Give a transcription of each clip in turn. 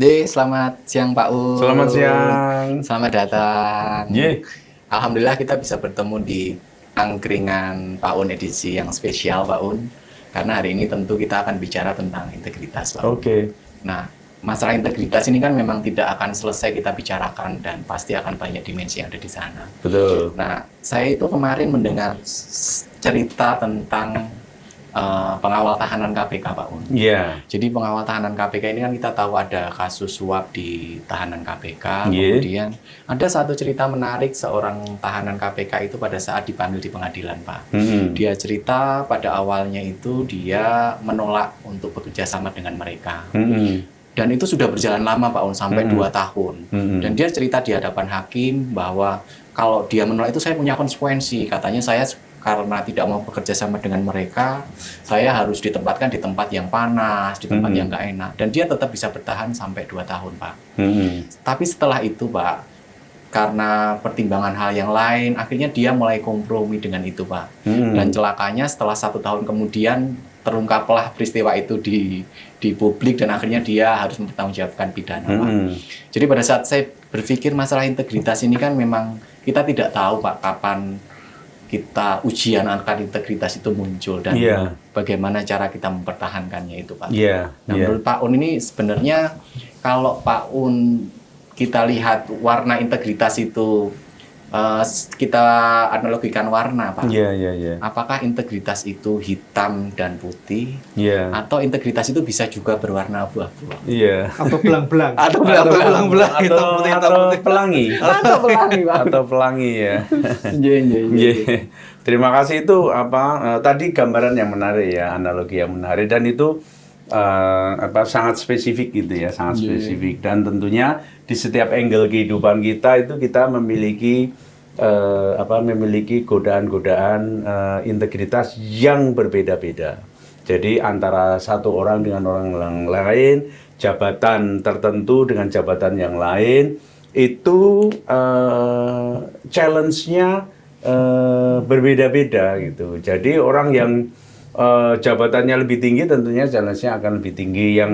Selamat siang Pak Un. Selamat siang. Selamat datang. Ye. Alhamdulillah kita bisa bertemu di angkringan Pak Un edisi yang spesial Pak Un. Karena hari ini tentu kita akan bicara tentang integritas Pak Un. Oke. Nah, masalah integritas ini kan memang tidak akan selesai kita bicarakan dan pasti akan banyak dimensi yang ada di sana. Betul. Nah, saya itu kemarin mendengar cerita tentang pengawal tahanan KPK Pak Un. Iya. Jadi pengawal tahanan KPK ini kan kita tahu ada kasus suap di tahanan KPK. Yeah. Kemudian ada satu cerita menarik seorang tahanan KPK itu pada saat dipanggil di pengadilan Pak. Dia cerita pada awalnya itu dia menolak untuk bekerja sama dengan mereka. Dan itu sudah berjalan lama Pak Un, sampai 2 tahun. Dan dia cerita di hadapan hakim bahwa kalau dia menolak itu saya punya konsekuensi. Katanya saya karena tidak mau bekerja sama dengan mereka, saya harus ditempatkan di tempat yang panas, di tempat yang nggak enak. Dan dia tetap bisa bertahan sampai 2 tahun, Pak. Tapi setelah itu, Pak, karena pertimbangan hal yang lain, akhirnya dia mulai kompromi dengan itu, Pak. Dan celakanya setelah 1 tahun kemudian, terungkaplah peristiwa itu di publik dan akhirnya dia harus mempertanggungjawabkan pidana, Pak. Jadi pada saat saya berpikir masalah integritas ini kan memang kita tidak tahu, Pak, kapan kita ujian akan integritas itu muncul dan bagaimana cara kita mempertahankannya itu Pak. Nah, menurut Pak Un ini sebenarnya kalau Pak Un kita lihat warna integritas itu kita analogikan warna Pak. Apakah integritas itu hitam dan putih? Atau integritas itu bisa juga berwarna abu-abu? Atau belang-belang? Atau belang-belang hitam putih atau pelangi? Atau pelangi Pak. Atau pelangi ya. Terima kasih itu tadi gambaran yang menarik ya, analogi yang menarik dan itu sangat spesifik gitu ya, sangat spesifik dan tentunya di setiap angle kehidupan kita itu kita memiliki memiliki godaan-godaan integritas yang berbeda-beda. Jadi antara satu orang dengan orang yang lain, jabatan tertentu dengan jabatan yang lain itu challenge-nya berbeda-beda gitu. Jadi orang yang jabatannya lebih tinggi tentunya challenge-nya akan lebih tinggi. Yang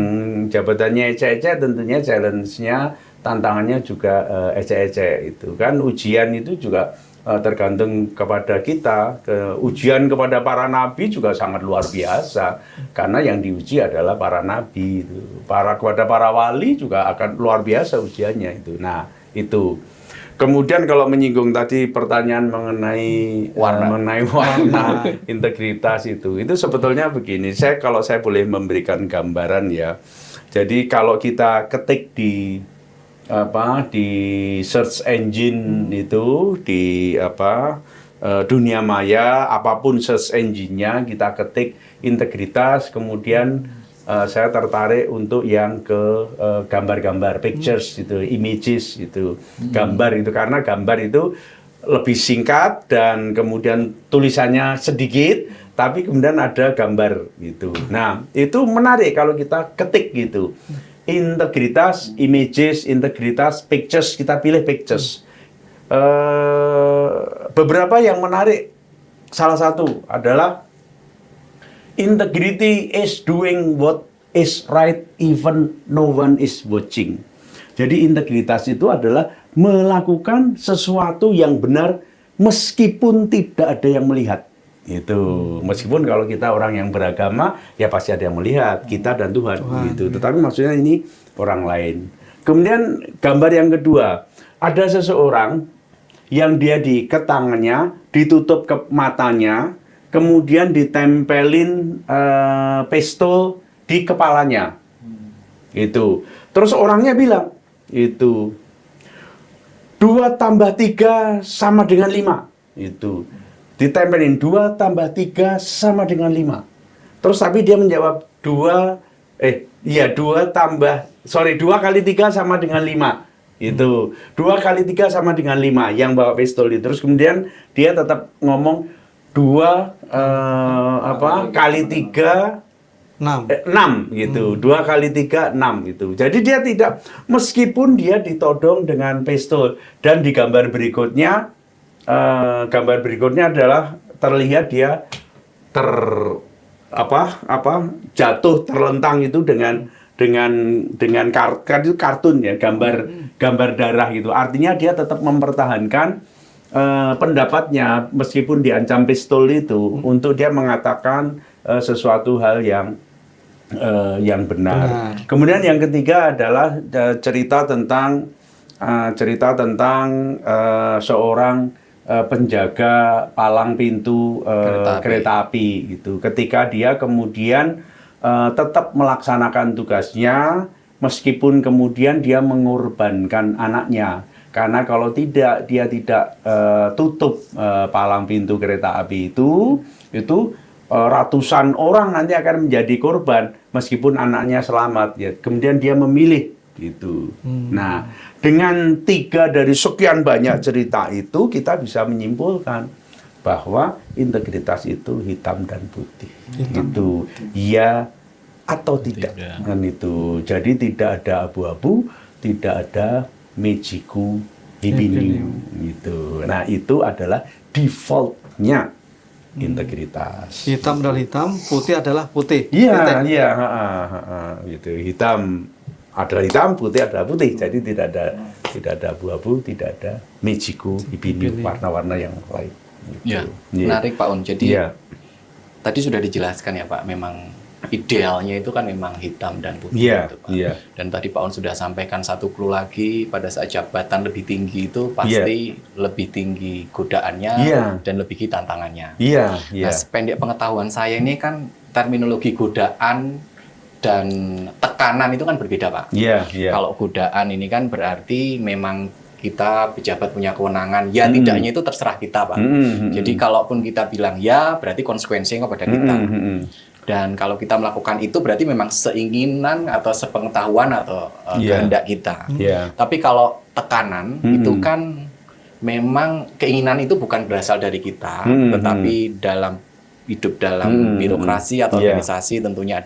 jabatannya ecek-ecek tentunya challenge-nya, tantangannya juga ecek-ecek. Itu kan ujian itu juga tergantung kepada kita. Ujian kepada para nabi juga sangat luar biasa. Karena yang diuji adalah para nabi. Kepada para wali juga akan luar biasa ujiannya itu. Nah, itu. Kemudian kalau menyinggung tadi pertanyaan mengenai warna integritas itu sebetulnya begini. Kalau saya boleh memberikan gambaran ya. Jadi kalau kita ketik di search engine itu di dunia maya, apapun search engine-nya kita ketik integritas, kemudian saya tertarik untuk yang ke gambar-gambar, pictures itu, images itu, gambar itu karena gambar itu lebih singkat dan kemudian tulisannya sedikit, tapi kemudian ada gambar gitu. Nah itu menarik kalau kita ketik gitu, integritas, images, integritas, pictures, kita pilih pictures. Beberapa yang menarik, salah satu adalah integrity is doing what is right even no one is watching. Jadi integritas itu adalah melakukan sesuatu yang benar meskipun tidak ada yang melihat. Itu meskipun kalau kita orang yang beragama ya pasti ada yang melihat, kita dan Tuhan. Gitu. Tetapi maksudnya ini orang lain. Kemudian gambar yang kedua, ada seseorang yang dia diikat tangannya, ditutup ke matanya, kemudian ditempelin pistol di kepalanya. Itu. Terus orangnya bilang, itu 2 tambah 3 sama dengan 5. Itu. Ditempelin 2 tambah 3 sama dengan 5. Terus tapi dia menjawab 2 kali 3 sama dengan 5. Itu. 2 kali 3 sama dengan 5 yang bawa pistol itu. Terus kemudian dia tetap ngomong 2 kali 3 6 gitu. 2 kali 3 6 gitu. Jadi dia tidak, meskipun dia ditodong dengan pistol dan di gambar berikutnya adalah terlihat dia jatuh terlentang itu dengan dengan kartun ya, gambar darah gitu. Artinya dia tetap mempertahankan pendapatnya meskipun diancam pistol itu untuk dia mengatakan sesuatu hal yang benar. Kemudian yang ketiga adalah cerita tentang seorang penjaga palang pintu kereta api gitu. Ketika dia kemudian tetap melaksanakan tugasnya meskipun kemudian dia mengorbankan anaknya. Karena kalau tidak dia tidak tutup palang pintu kereta api itu ratusan orang nanti akan menjadi korban meskipun anaknya selamat ya. Kemudian dia memilih gitu. Nah, dengan 3 dari sekian banyak cerita itu kita bisa menyimpulkan bahwa integritas itu hitam dan putih. Itu ya atau tidak. Kan itu. Jadi tidak ada abu-abu, tidak ada mejiku hibiniu gitu. Nah, itu adalah defaultnya integritas. Hitam adalah hitam, putih adalah putih. Iya, gitu. Hitam adalah hitam, putih adalah putih. Jadi tidak ada abu-abu, tidak ada mejiku hibiniu, warna-warna yang lain. Gitu. Menarik Pak Un. Jadi tadi sudah dijelaskan ya Pak, memang idealnya itu kan memang hitam dan putih gitu, Pak. Dan tadi Pak Un sudah sampaikan satu clue lagi, pada saat jabatan lebih tinggi itu pasti lebih tinggi godaannya dan lebih tinggi tantangannya. Nah, sependek pengetahuan saya ini kan terminologi godaan dan tekanan itu kan berbeda Pak. Kalau godaan ini kan berarti memang kita pejabat punya kewenangan, ya tidaknya itu terserah kita Pak. Jadi kalaupun kita bilang ya, berarti konsekuensinya kepada kita. Dan kalau kita melakukan itu berarti memang seinginan atau sepengetahuan atau kehendak kita. Tapi kalau tekanan itu kan memang keinginan itu bukan berasal dari kita, tetapi dalam hidup dalam birokrasi atau organisasi tentunya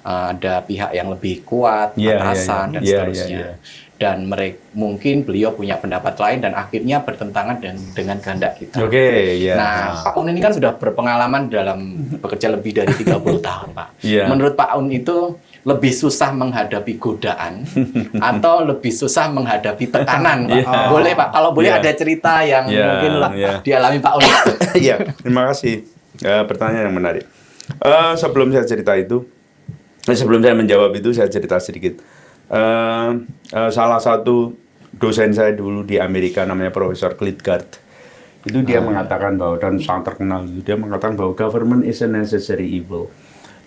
ada pihak yang lebih kuat, atasan dan seterusnya. Dan mungkin beliau punya pendapat lain dan akhirnya bertentangan dengan kehendak kita. Nah, Pak Un ini kan sudah berpengalaman dalam bekerja lebih dari 30 tahun, Pak. Menurut Pak Un itu lebih susah menghadapi godaan atau lebih susah menghadapi tekanan, Pak? Boleh, Pak? Kalau boleh ada cerita yang mungkin dialami Pak Un. Terima kasih. Pertanyaan yang menarik. Sebelum saya cerita itu, sebelum saya menjawab itu, saya cerita sedikit. Salah satu dosen saya dulu di Amerika namanya Profesor Klitgard itu dia mengatakan bahwa, dan sangat terkenal itu, dia mengatakan bahwa government is a necessary evil.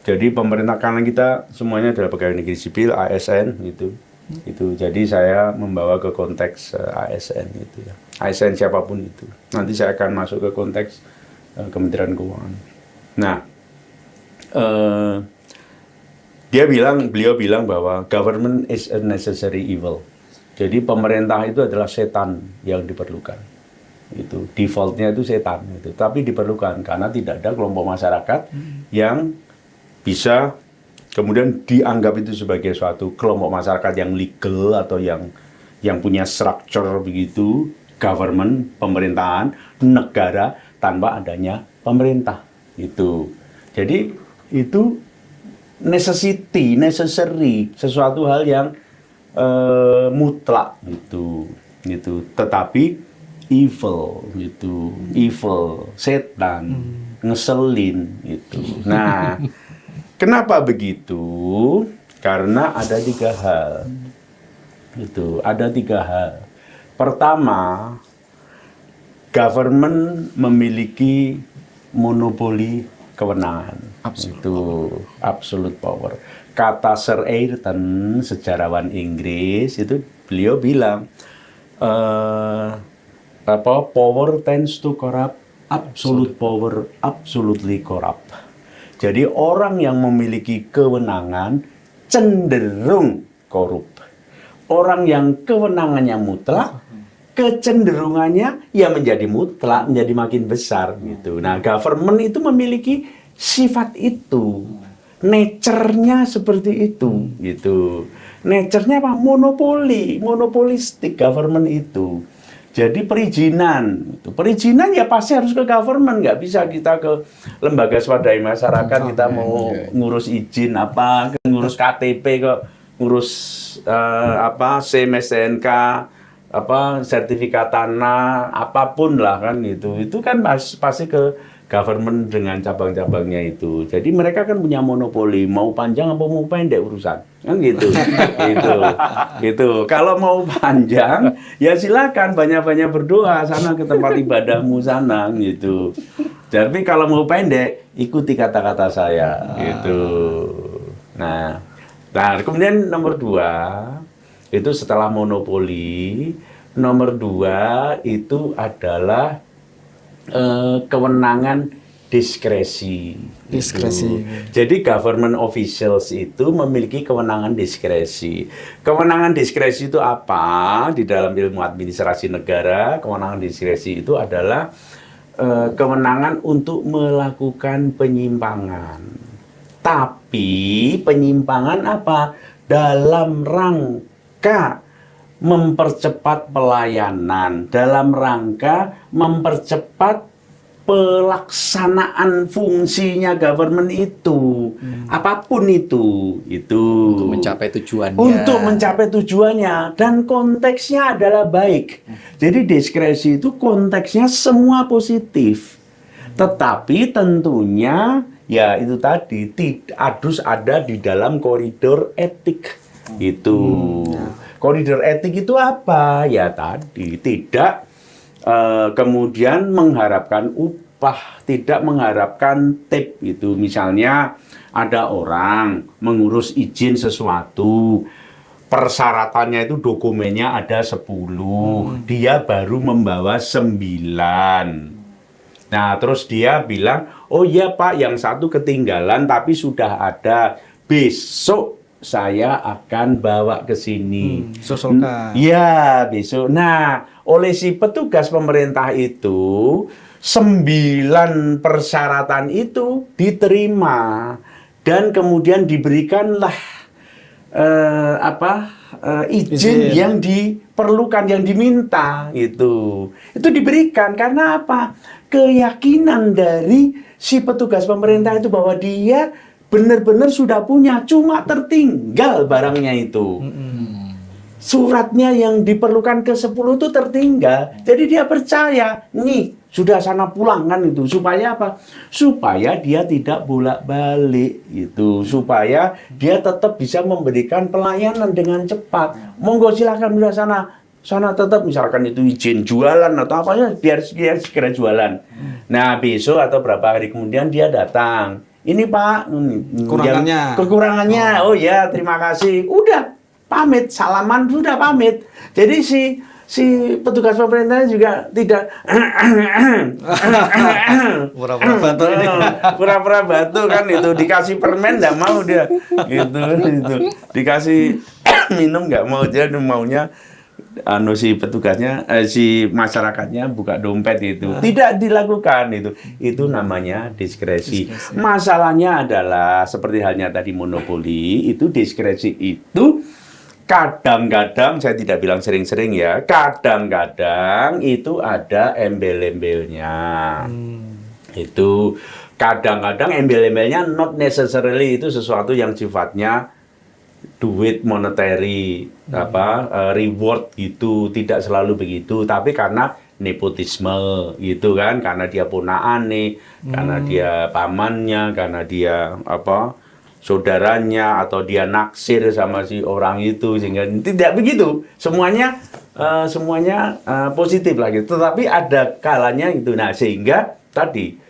Jadi pemerintah, karena kita semuanya adalah pegawai negeri sipil ASN itu jadi saya membawa ke konteks ASN itu ya, ASN siapapun itu. Nanti saya akan masuk ke konteks Kementerian Keuangan. Nah, beliau bilang bahwa government is a necessary evil. Jadi pemerintah itu adalah setan yang diperlukan. Itu defaultnya itu setan itu, tapi diperlukan karena tidak ada kelompok masyarakat yang bisa kemudian dianggap itu sebagai suatu kelompok masyarakat yang legal atau yang punya structure begitu, government, pemerintahan, negara tanpa adanya pemerintah itu. Jadi itu necessary, sesuatu hal yang mutlak gitu. Tetapi evil, setan, ngeselin itu. Nah, kenapa begitu? Karena ada 3 hal. Ada 3 hal. Pertama, government memiliki monopoli kewenangan. Absolute power. Kata Sir Ayrton, sejarawan Inggris, itu beliau bilang power tends to corrupt, absolute power absolutely corrupt. Jadi orang yang memiliki kewenangan cenderung korup. Orang yang kewenangannya mutlak, kecenderungannya ya menjadi mutlak, menjadi makin besar gitu. Nah, government itu memiliki sifat itu, nature-nya seperti itu gitu. Nature-nya apa? Monopolistik government itu. Jadi perizinan ya pasti harus ke government, nggak bisa kita ke lembaga swadaya masyarakat kita mau ngurus izin apa, ngurus KTP kok, ngurus SIM, STNK, sertifikat tanah, apapun lah kan itu kan pasti ke government dengan cabang-cabangnya itu. Jadi mereka kan punya monopoli, mau panjang apa mau pendek urusan, kan gitu. gitu. Kalau mau panjang, ya silakan banyak-banyak berdoa sana ke tempat ibadahmu sana, gitu. Jadi kalau mau pendek, ikuti kata-kata saya, gitu. Nah, kemudian nomor 2 itu setelah monopoli, nomor 2 itu adalah kewenangan diskresi. Jadi government officials itu memiliki kewenangan diskresi. Kewenangan diskresi itu apa? Di dalam ilmu administrasi negara, kewenangan diskresi itu adalah kewenangan untuk melakukan penyimpangan. Tapi penyimpangan apa? Dalam rangka mempercepat pelayanan, dalam rangka mempercepat pelaksanaan fungsinya government itu, apapun itu untuk mencapai tujuannya. Untuk mencapai tujuannya, dan konteksnya adalah baik. Jadi diskresi itu konteksnya semua positif, tetapi tentunya ya itu tadi harus ada di dalam koridor etik itu. Koridor etik itu apa? Ya tadi, tidak kemudian mengharapkan upah, tidak mengharapkan tip itu. Misalnya ada orang mengurus izin sesuatu, persyaratannya itu dokumennya ada 10, dia baru membawa 9. Nah, terus dia bilang, oh iya Pak, yang satu ketinggalan tapi sudah ada, besok saya akan bawa ke sini. Susulkan. Ya, besok. Nah, oleh si petugas pemerintah itu 9 persyaratan itu diterima dan kemudian diberikanlah izin yang diperlukan, yang diminta itu diberikan karena apa? Keyakinan dari si petugas pemerintah itu bahwa dia benar-benar sudah punya, cuma tertinggal barangnya itu. Suratnya yang diperlukan ke-10 itu tertinggal. Jadi dia percaya, nih sudah sana pulang kan itu. Supaya apa? Supaya dia tidak bolak-balik itu. Supaya dia tetap bisa memberikan pelayanan dengan cepat. Monggo silakan udah sana tetap misalkan itu izin jualan atau apanya biar segera jualan. Nah, besok atau berapa hari kemudian dia datang. Ini Pak, kekurangannya. Oh ya, terima kasih. Udah pamit, salaman sudah pamit. Jadi si petugas pemerintah juga tidak pura-pura batuk ini. Pura-pura batuk kan itu, dikasih permen nggak mau dia. Gitu. Dikasih minum nggak mau, dia maunya si petugasnya, si masyarakatnya buka dompet itu. Tidak dilakukan itu namanya diskresi. Masalahnya adalah seperti halnya tadi monopoli, itu diskresi itu kadang-kadang, saya tidak bilang sering-sering ya, kadang-kadang itu ada embel-embelnya. Itu kadang-kadang embel-embelnya not necessarily itu sesuatu yang sifatnya duit monetary, reward gitu, tidak selalu begitu, tapi karena nepotisme gitu kan, karena dia ponaan nih, karena dia pamannya, karena dia saudaranya, atau dia naksir sama si orang itu, sehingga tidak begitu, semuanya positif lagi, tetapi ada kalanya itu. Nah, sehingga tadi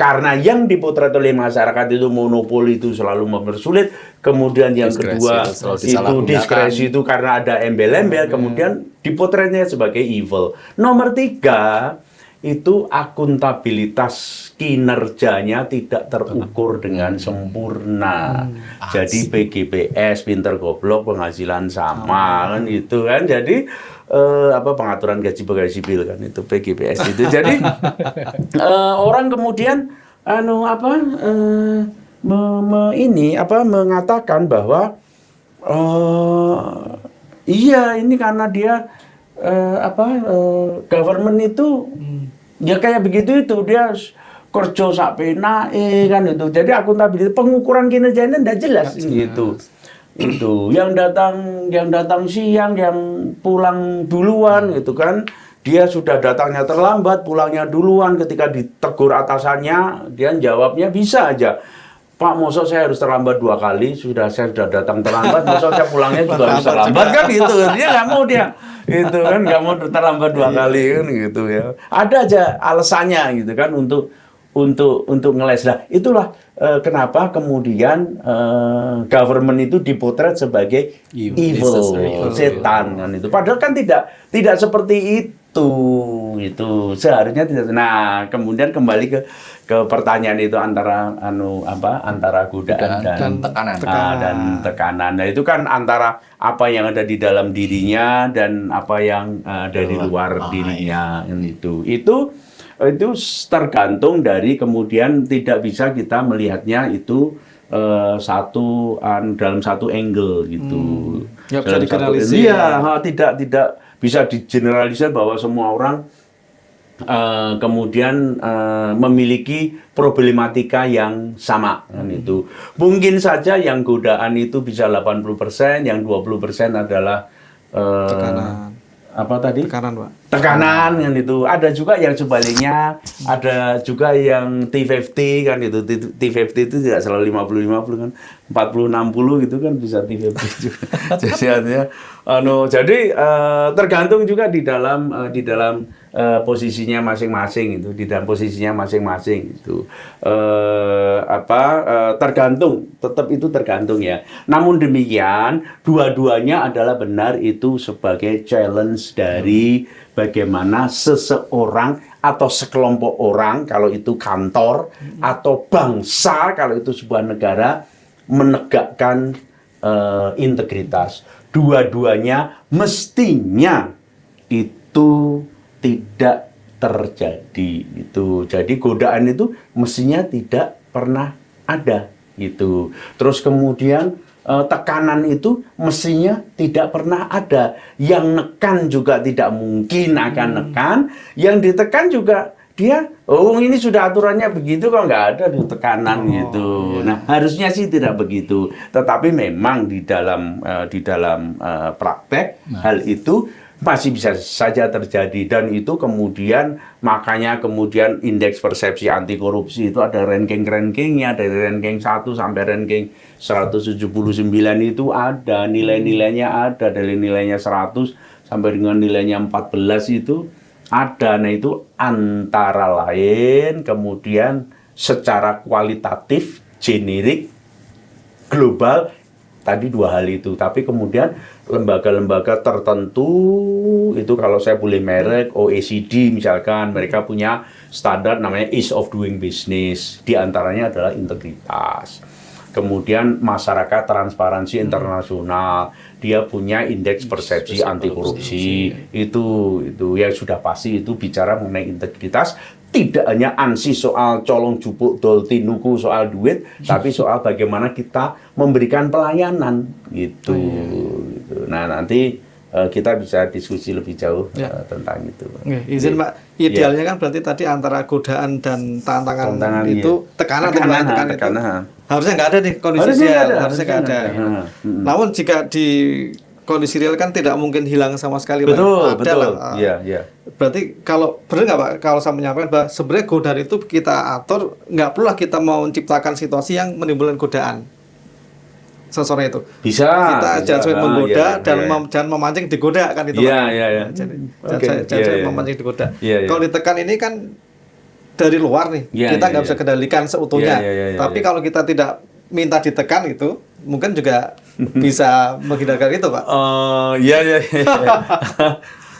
karena yang dipotret oleh masyarakat itu monopoli itu selalu mempersulit, kemudian yang kedua itu diskresi itu karena ada embel-embel, kemudian dipotretnya sebagai evil. Nomor 3 itu akuntabilitas kinerjanya tidak terukur dengan sempurna. Jadi PGPS, pinter goblok, penghasilan sama kan itu kan. Jadi pengaturan gaji pegawai sipil kan itu PGPS itu. Jadi orang kemudian mengatakan bahwa iya ini karena dia government itu ya kayak begitu itu dia kerja sak penake kan itu. Jadi akuntabilitas pengukuran kinerjanya tidak jelas gitu. Itu yang datang siang, yang pulang duluan gitu kan. Dia sudah datangnya terlambat, pulangnya duluan. Ketika ditegur atasannya, dia jawabnya bisa aja. Pak, masa saya harus terlambat 2 kali, saya sudah datang terlambat, masa saya pulangnya juga harus terlambat kan gitu. Dia nggak mau dia. Itu kan nggak mau terlambat 2 kali kan gitu ya. Ada aja alasannya gitu kan untuk ngeles. Nah, itulah kenapa kemudian government itu dipotret sebagai evil, setan kan itu. Padahal kan tidak seperti itu seharusnya tidak. Nah, kemudian kembali ke pertanyaan itu antara godaan dan tekanan. Nah, itu kan antara apa yang ada di dalam dirinya dan apa yang dari luar dirinya itu tergantung dari kemudian tidak bisa kita melihatnya itu dalam satu angle gitu. Ya, bisa digeneralisir. Iya, tidak bisa digeneralisir bahwa semua orang kemudian memiliki problematika yang sama kan itu. Mungkin saja yang godaan itu bisa 80%, yang 20% adalah tekanan. Apa tadi? Tekanan, Pak. Tekanan kan itu. Ada juga yang sebaliknya, ada juga yang T50 kan itu. T50 itu tidak selalu 50-50 kan. 40-60 gitu kan bisa T50 juga. Jadi artinya jadi tergantung juga di dalam posisinya masing-masing itu, di dalam posisinya masing-masing itu. Tergantung, tetap itu tergantung ya. Namun demikian, dua-duanya adalah benar itu sebagai challenge dari bagaimana seseorang atau sekelompok orang, kalau itu kantor, atau bangsa, kalau itu sebuah negara, menegakkan integritas. Dua-duanya mestinya itu tidak terjadi itu. Jadi godaan itu mestinya tidak pernah ada gitu. Terus kemudian tekanan itu mestinya tidak pernah ada. Yang nekan juga tidak mungkin akan nekan. Yang ditekan juga dia, ini sudah aturannya begitu kok nggak ada di tekanan gitu. Nah, harusnya sih tidak begitu. Tetapi memang di dalam praktek hal itu masih bisa saja terjadi, dan itu kemudian makanya kemudian indeks persepsi anti korupsi itu ada ranking-rankingnya dari ranking 1 sampai ranking 179 itu ada, nilai-nilainya ada dari nilainya 100 sampai dengan nilainya 14 itu ada. Nah, itu antara lain kemudian secara kualitatif, generik, global, tadi 2 hal itu. Tapi kemudian lembaga-lembaga tertentu itu, kalau saya boleh merek, OECD misalkan, mereka punya standar namanya ease of doing business. Di antaranya adalah integritas. Kemudian masyarakat transparansi internasional, dia punya indeks persepsi anti korupsi. Itu yang sudah pasti itu bicara mengenai integritas. Tidak hanya ansi soal colong jupuk dol tinuku soal duit, tapi soal bagaimana kita memberikan pelayanan gitu. Nah, nanti kita bisa diskusi lebih jauh tentang itu. Izin Pak, idealnya kan berarti tadi antara godaan dan tantangan itu tekanan. Harusnya nggak ada nih kondisi harusnya nggak ada. Namun jika di kondisi real kan tidak mungkin hilang sama sekali. Betul. Iya. Berarti kalau benar nggak Pak, kalau saya menyampaikan bahwa sebenarnya godaan itu kita atur, nggak perlulah kita mau menciptakan situasi yang menimbulkan godaan. Sesuatu itu bisa kita jangan menggoda dan jangan memancing digoda kan itu. Iya. Jangan memancing digoda. Kalau ditekan ini kan dari luar nih, kita nggak bisa kendalikan seutuhnya. Tapi kalau kita tidak minta ditekan itu, mungkin juga bisa menghindarkan itu, Pak. Iya.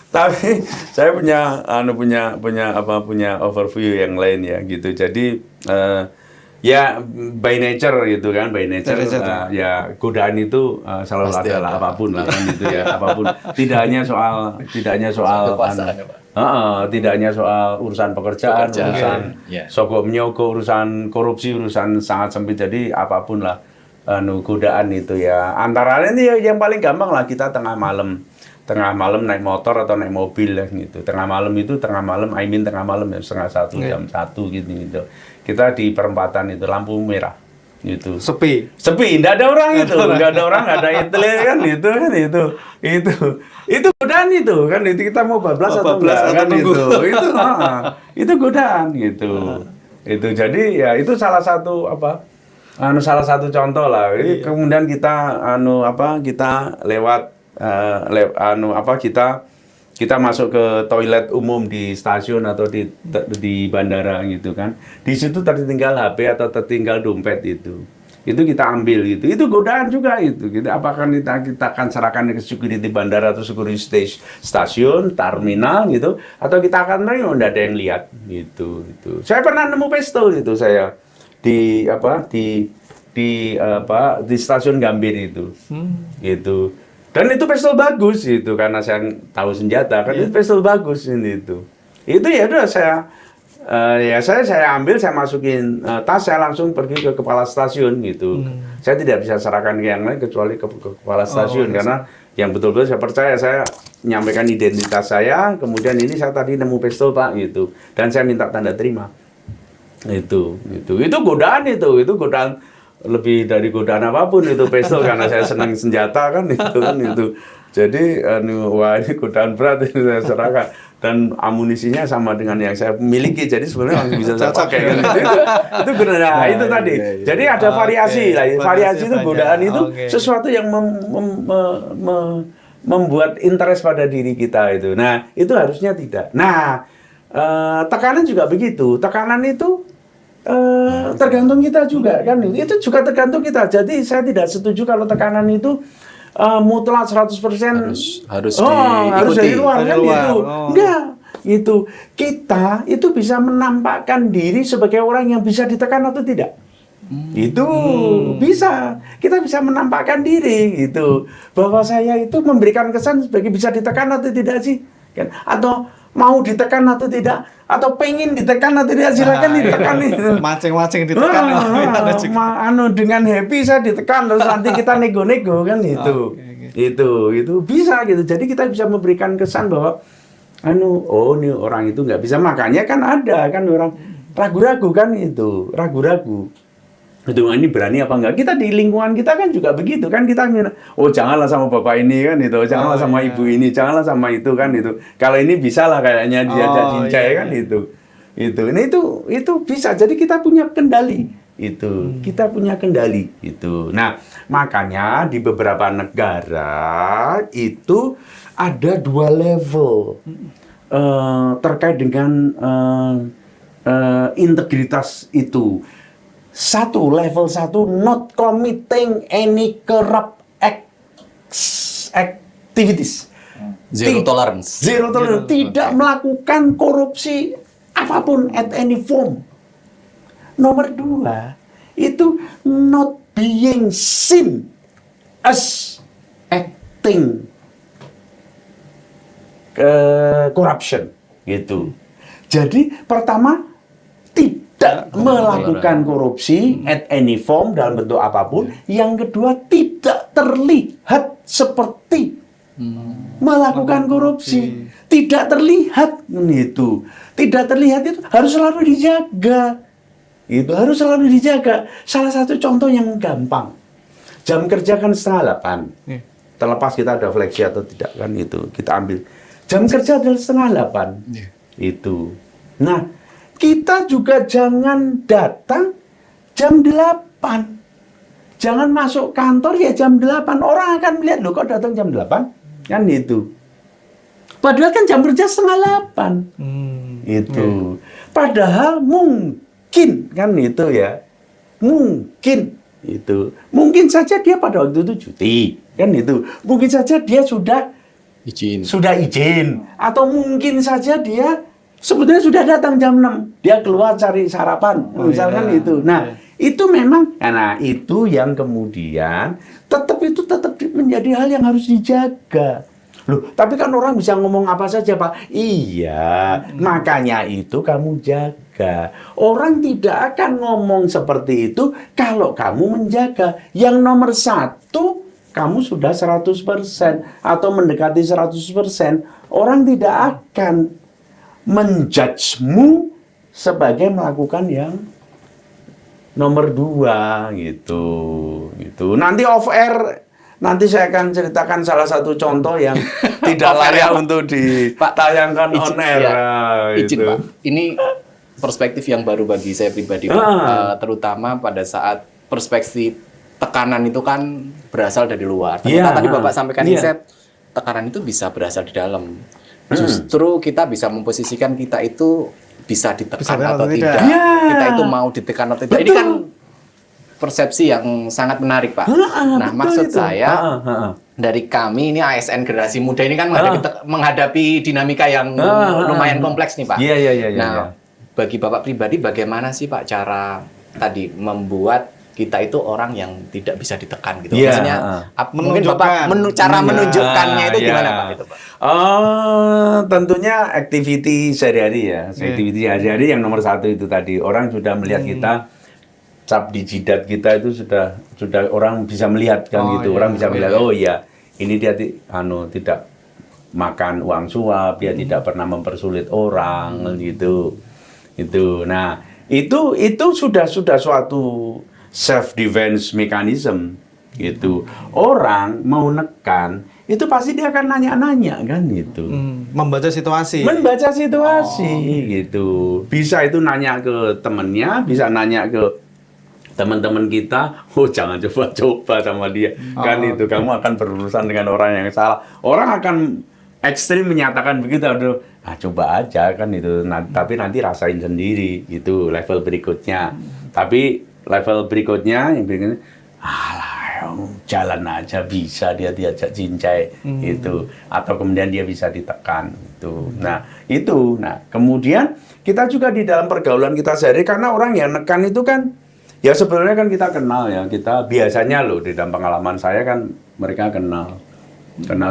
Tapi saya punya overview yang lain ya gitu. Jadi ya by nature gitu kan, ya godaan itu selalu ada lah, apapun lah kan gitu ya, apapun. Tidak hanya soal tidak hanya soal urusan pekerjaan, urusan sogok menyogok, urusan korupsi, urusan sangat sempit. Jadi apapun lah godaan itu ya. Antara lain yang paling gampang lah, kita tengah malam tengah malam naik motor atau naik mobil lah gitu. Tengah malam tengah malam ya, setengah 1, jam 1 gitu. Kita di perempatan itu lampu merah gitu. Sepi, nggak ada orang itu, nggak ada orang, nggak ada itle kan itu. Itu godaan itu kan, itu kita mau bablas atau enggak kan itu godaan gitu. Itu jadi ya itu salah satu salah satu contoh lah. Kemudian kita kita lewat kita masuk ke toilet umum di stasiun atau di bandara gitu kan. Di situ tertinggal HP atau tertinggal dompet itu kita ambil gitu. Itu godaan juga itu. Apakah kita akan serahkan ke security bandara atau security stasiun, terminal gitu, atau kita akan enggak ada yang lihat gitu. Saya pernah nemu pistol itu saya di stasiun Gambir itu. Gitu. Dan itu pistol bagus itu karena saya tahu senjata kan itu pistol bagus itu ya udah saya ambil, saya masukin tas, saya langsung pergi ke kepala stasiun gitu. Saya tidak bisa serahkan ke yang lain kecuali ke kepala stasiun karena yang betul-betul saya percaya, saya menyampaikan identitas saya, kemudian ini saya tadi nemu pistol Pak gitu dan saya minta tanda terima itu godaan lebih dari godaan apapun itu pistol karena saya senang senjata kan itu. Jadi wah ini godaan berat ini saya serahkan dan amunisinya sama dengan yang saya miliki jadi sebenarnya langsung bisa saya pakai kan itu godaan itu tadi. Jadi ada variasi lah. Variasi itu godaan itu sesuatu yang membuat interest pada diri kita itu. Nah, itu harusnya tidak. Nah, tekanan juga begitu. Tekanan itu tergantung kita juga kan, itu juga tergantung kita. Jadi saya tidak setuju kalau tekanan itu mutlak 100% harus dari luar kan gitu. Enggak, itu kita itu bisa menampakkan diri sebagai orang yang bisa ditekan atau tidak. Itu bisa, kita bisa menampakkan diri gitu bahwa saya itu memberikan kesan sebagai bisa ditekan atau tidak sih kan, atau mau ditekan atau tidak, atau pengen ditekan atau tidak, silakan ditekan itu. Macing-macing ditekan. Dengan happy saya ditekan terus nanti kita nego-nego kan itu. Itu bisa gitu. Jadi kita bisa memberikan kesan bahwa ini orang itu nggak bisa. Makanya kan ada kan orang ragu-ragu kan itu, ragu-ragu. Itu ini berani apa enggak? Kita di lingkungan kita kan juga begitu kan, kita janganlah sama bapak ini kan itu, janganlah sama ibu ini, janganlah sama itu kan itu. Kalau ini bisa lah kayaknya dia cincai kan itu. Ini itu bisa. Jadi kita punya kendali itu. Kita punya kendali itu. Nah, makanya di beberapa negara itu ada 2 level terkait dengan integritas itu. Level 1 not committing any corrupt activities. Zero tolerance. Tidak melakukan korupsi apapun at any form. Nomor 2 itu not being seen as acting corruption gitu. Jadi pertama tidak melakukan korupsi at any form dalam bentuk apapun. Yang kedua tidak terlihat seperti melakukan korupsi. Tidak terlihat itu. Tidak terlihat itu harus selalu dijaga. Itu harus selalu dijaga. Salah satu contoh yang gampang. Jam kerja kan 7:30. Terlepas kita ada fleksi atau tidak kan itu kita ambil. Jam kerja adalah 7:30. Itu. Nah, kita juga jangan datang jam 8. Jangan masuk kantor ya jam 8. Orang akan melihat, loh kok datang jam 8? Kan itu. Padahal kan jam kerja 7:30. Itu. Padahal mungkin kan itu ya. Mungkin itu. Mungkin saja dia pada waktu itu cuti. Kan itu. Mungkin saja dia sudah izin. Atau mungkin saja dia sebetulnya sudah datang jam 6. Dia keluar cari sarapan. Misalkan itu. Nah, itu memang, nah itu yang kemudian tetap menjadi hal yang harus dijaga. Loh, tapi kan orang bisa ngomong apa saja, Pak. Iya, makanya itu kamu jaga. Orang tidak akan ngomong seperti itu kalau kamu menjaga. Yang nomor 1 kamu sudah 100% atau mendekati 100%, orang tidak akan menjudge-mu sebagai melakukan yang nomor 2 gitu. Nanti off air, nanti saya akan ceritakan salah satu contoh yang tidak layak untuk ditayangkan on air. Ya, izin Pak, ini perspektif yang baru bagi saya pribadi, Pak. Terutama pada saat perspektif tekanan itu kan berasal dari luar. Ternyata tadi Bapak sampaikan Iset, tekanan itu bisa berasal di dalam. Justru kita bisa memposisikan kita itu bisa ditekan atau tidak. Kita itu mau ditekan atau tidak. Ini kan persepsi yang sangat menarik, Pak. Nah, maksud saya dari kami ini ASN generasi muda ini kan menghadapi dinamika yang lumayan kompleks nih, Pak. Nah, bagi Bapak pribadi bagaimana sih, Pak, cara tadi membuat kita itu orang yang tidak bisa ditekan gitu. Maksudnya mungkin Bapak cara menunjukkannya itu gimana, Pak? Gitu, Pak? Tentunya activity sehari-hari ya. Activity sehari-hari yang nomor 1 itu tadi. Orang sudah melihat kita, cap di jidat kita itu sudah orang bisa melihat kan gitu. Orang bisa melihat, oh iya, ini dia tidak makan uang suap, dia tidak pernah mempersulit orang gitu. Nah, itu sudah suatu self defense mechanism gitu. Orang mau nekan itu pasti dia akan nanya-nanya kan gitu. Membaca situasi gitu. Bisa itu nanya ke temennya, bisa nanya ke teman-teman kita. Oh, jangan coba-coba sama dia. Kan itu kamu akan berurusan dengan orang yang salah. Orang akan ekstrim menyatakan begitu. Aduh, coba aja kan itu. Tapi nanti rasain sendiri itu level berikutnya. Tapi level berikutnya yang berikutnya, jalan aja bisa dia diajak cincai itu, atau kemudian dia bisa ditekan itu. Nah, kemudian kita juga di dalam pergaulan kita sehari, karena orang yang nekan itu kan ya sebenarnya kan kita kenal ya, kita biasanya loh di dalam pengalaman saya kan mereka kenal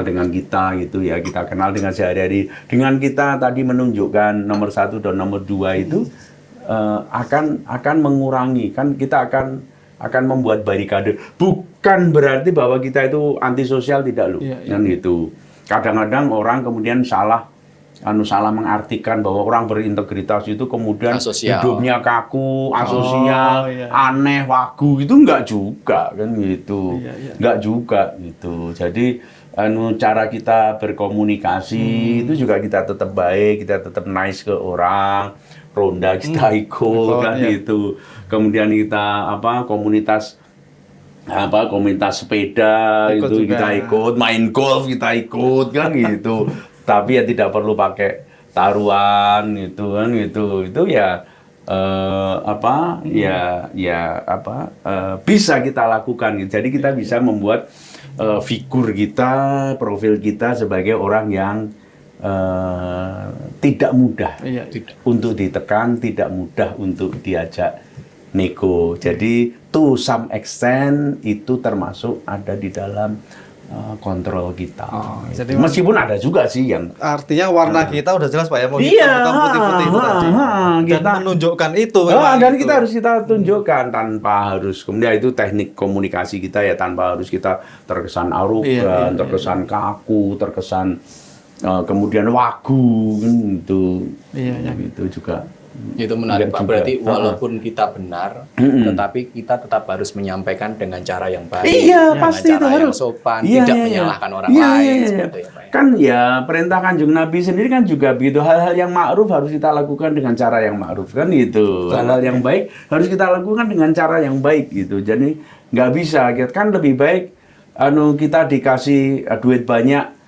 dengan kita gitu ya, kita kenal dengan sehari-hari, dengan kita tadi menunjukkan nomor 1 dan nomor 2 itu akan mengurangi, kan kita akan membuat barikade. Bukan berarti bahwa kita itu antisosial, tidak loh. Kan gitu. Kadang-kadang orang kemudian salah mengartikan bahwa orang berintegritas itu kemudian hidupnya kaku, asosial, aneh, wagu, itu enggak juga kan gitu. Enggak juga gitu. Jadi cara kita berkomunikasi itu juga kita tetap baik, kita tetap nice ke orang. Ronda kita ikut kan gitu. Kemudian kita komunitas sepeda itu kita ikut, main golf kita ikut kan gitu. Tapi ya tidak perlu pakai taruhan gitu kan gitu. Itu ya bisa kita lakukan gitu. Jadi kita bisa membuat figur kita, profil kita sebagai orang yang tidak mudah untuk ditekan, tidak mudah untuk diajak nego. Jadi to some extent itu termasuk ada di dalam kontrol kita. Jadi meskipun ada juga sih yang artinya warna kita udah jelas Pak ya, mau hitam putih-putih itu tadi. Kita menunjukkan itu. Dan kita harus tunjukkan tanpa harus, kemudian itu teknik komunikasi kita ya, tanpa harus kita terkesan arogan, terkesan kaku, terkesan kemudian wagu gitu. Itu juga. Itu menarik Pak. Berarti walaupun kita benar, tetapi kita tetap harus menyampaikan dengan cara yang baik, dengan pasti cara itu yang harus sopan, tidak menyalahkan orang lain. Seperti ya, Pak, ya. Kan ya perintah Kanjeng Nabi sendiri kan juga begitu. Hal-hal yang ma'ruf harus kita lakukan dengan cara yang ma'ruf kan gitu. Hal-hal yang baik harus kita lakukan dengan cara yang baik gitu. Jadi nggak bisa kan lebih baik kita dikasih duit banyak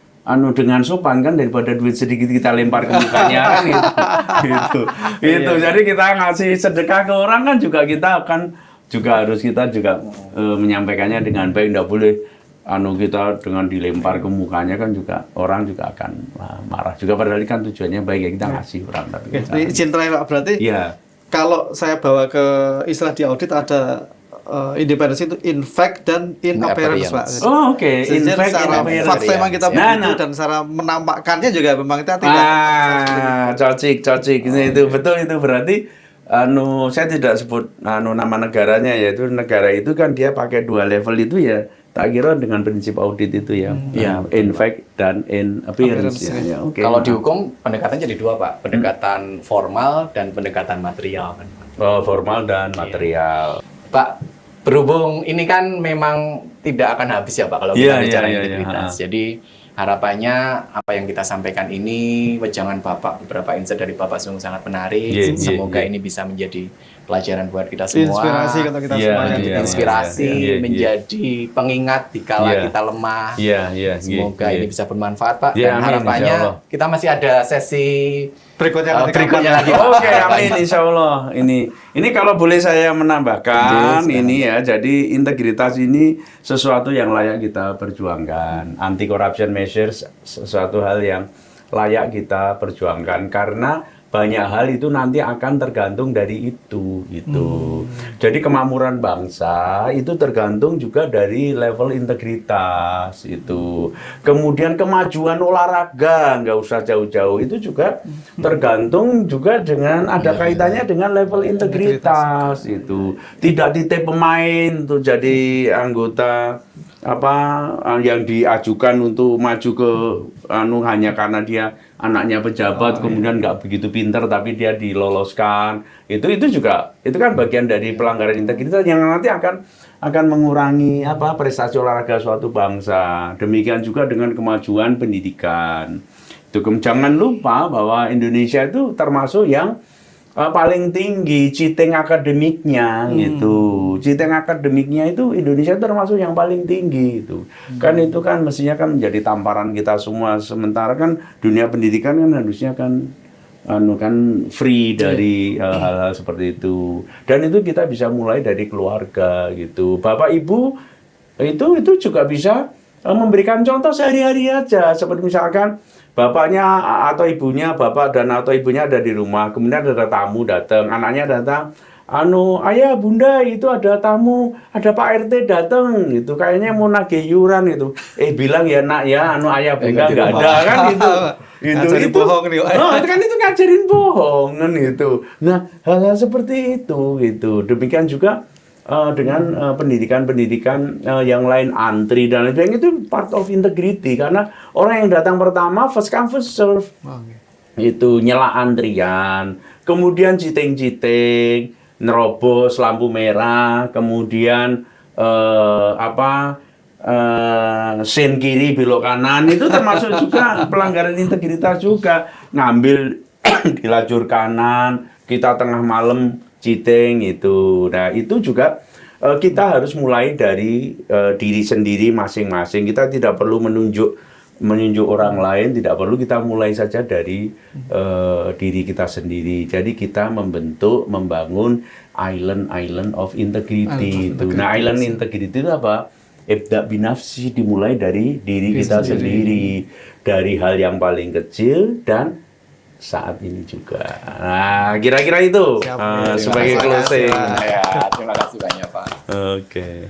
dengan sopan kan daripada duit sedikit kita lempar ke mukanya kan gitu. Jadi kita ngasih sedekah ke orang kan juga kita akan harus menyampaikannya dengan baik, enggak boleh kita dengan dilempar ke mukanya kan juga orang juga akan marah juga, padahal kan tujuannya baik ya, kita ngasih orang tapi izin terakhir Pak, berarti kalau saya bawa ke istilah di audit ada independensi itu in fact dan in appearance Pak. Oke. In fact, secara fakta memang kita begitu dan secara menampakkannya juga memang kita tidak. Cocik. Itu betul, itu berarti saya tidak sebut nama negaranya, yaitu negara itu kan dia pakai 2 level itu ya, Tak kira dengan prinsip audit itu ya, in fact dan in appearance. Ya. Okay. Kalau di hukum pendekatan jadi dua Pak, pendekatan formal dan pendekatan material. Formal dan material. Pak, berhubung ini kan memang tidak akan habis ya Pak kalau kita bicara integritas. Jadi harapannya apa yang kita sampaikan ini, wejangan Bapak, beberapa insight dari Bapak sungguh sangat menarik. Semoga ini bisa menjadi pelajaran buat kita semua. Inspirasi kata kita semua. Inspirasi menjadi pengingat dikala kita lemah. Semoga ini bisa bermanfaat Pak. Dan harapannya kita masih ada sesi berikutnya lagi. Oke, amin insya Allah. Ini kalau boleh saya menambahkan ini ya. Jadi integritas ini sesuatu yang layak kita perjuangkan. Anti corruption measures sesuatu hal yang layak kita perjuangkan karena banyak hal itu nanti akan tergantung dari itu gitu. Jadi kemakmuran bangsa itu tergantung juga dari level integritas itu. Kemudian kemajuan olahraga nggak usah jauh-jauh itu juga tergantung juga dengan ada kaitannya dengan level integritas itu. Tidak titip pemain untuk jadi anggota yang diajukan untuk maju ke hanya karena dia anaknya pejabat kemudian nggak begitu pintar tapi dia diloloskan itu kan bagian dari pelanggaran integritas yang nanti akan mengurangi prestasi olahraga suatu bangsa. Demikian juga dengan kemajuan pendidikan. Jangan lupa bahwa Indonesia itu termasuk yang paling tinggi cheating akademiknya gitu. Cheating akademiknya itu Indonesia termasuk yang paling tinggi itu. Kan itu kan mestinya kan menjadi tamparan kita semua. Sementara kan dunia pendidikan kan harusnya kan free dari hal-hal seperti itu. Dan itu kita bisa mulai dari keluarga gitu. Bapak Ibu itu juga bisa memberikan contoh sehari-hari aja. Seperti misalkan bapaknya atau ibunya, bapak dan atau ibunya ada di rumah, kemudian ada tamu datang, anaknya datang, ayah bunda itu ada tamu, ada Pak RT datang, gitu, kayaknya mau nagih iuran itu, bilang ya nak ya, ayah bunda nggak ada kan itu bohong nih, itu ngajarin bohong kan itu. Nah hal-hal seperti itu gitu, demikian juga dengan pendidikan-pendidikan yang lain, antri dan lain sebagainya itu part of integrity karena orang yang datang pertama first come first serve itu nyela antrian, kemudian citing-citing, nerobos lampu merah, kemudian sen kiri belok kanan itu termasuk juga pelanggaran integritas juga, ngambil di lajur kanan kita tengah malam cheating itu. Nah, itu juga kita harus mulai dari diri sendiri masing-masing. Kita tidak perlu menunjuk orang lain, tidak perlu, kita mulai saja dari diri kita sendiri. Jadi kita membangun island of integrity itu. Nah, island integrity itu apa? Ibda binafsi, dimulai dari diri kita sendiri. Dari hal yang paling kecil dan saat ini juga. Nah, kira-kira itu sebagai closing. Terima kasih banyak, Pak. Oke.